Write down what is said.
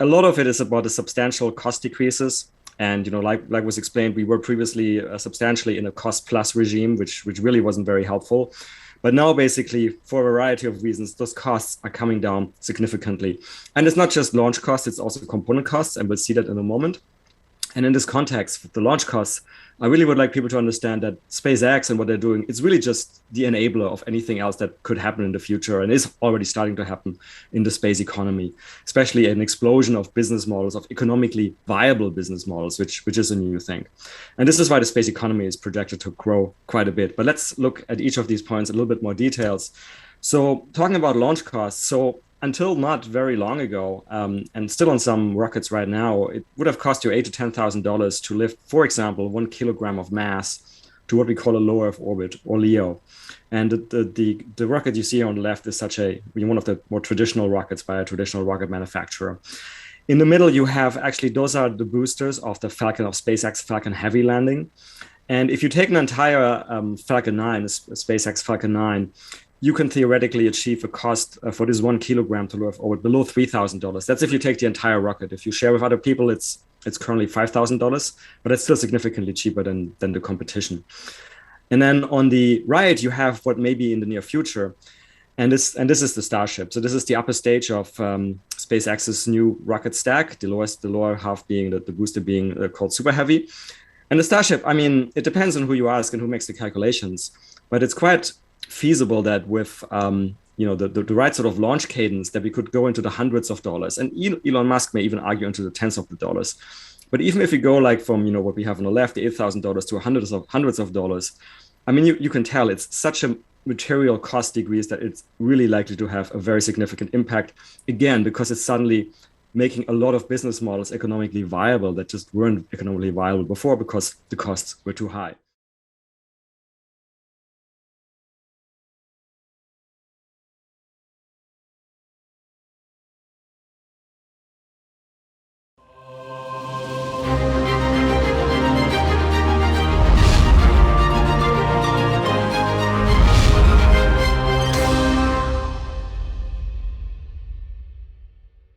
a lot of it is about the substantial cost decreases. And like was explained, we were previously substantially in a cost plus regime, which really wasn't very helpful. But now, basically, for a variety of reasons, those costs are coming down significantly. And it's not just launch costs; it's also component costs, and we'll see that in a moment. And in this context, with the launch costs, I really would like people to understand that SpaceX and what they're doing, it's really just the enabler of anything else that could happen in the future and is already starting to happen in the space economy, especially an explosion of business models, of economically viable business models, which is a new thing. And this is why the space economy is projected to grow quite a bit. But let's look at each of these points in a little bit more details. So talking about launch costs, so until not very long ago, and still on some rockets right now, it would have cost you $8,000 to $10,000 to lift, for example, 1 kilogram of mass to what we call a low Earth orbit, or LEO. And the rocket you see on the left is one of the more traditional rockets by a traditional rocket manufacturer. In the middle, you have those are the boosters of the SpaceX Falcon Heavy landing. And if you take an entire Falcon 9, SpaceX Falcon 9, you can theoretically achieve a cost for this 1 kilogram to low Earth orbit below $3,000. That's if you take the entire rocket. If you share with other people, it's currently $5,000, but it's still significantly cheaper than the competition. And then on the right, you have what may be in the near future. And this is the Starship. So this is the upper stage of SpaceX's new rocket stack, the lower half being the booster being called Super Heavy. And the Starship, I mean, it depends on who you ask and who makes the calculations, but it's quite feasible that with the right sort of launch cadence that we could go into the hundreds of dollars, and Elon Musk may even argue into the tens of the dollars. But even if we go like from what we have on the left, the $8,000 to hundreds of dollars, I mean you can tell it's such a material cost decrease that it's really likely to have a very significant impact, again because it's suddenly making a lot of business models economically viable that just weren't economically viable before because the costs were too high.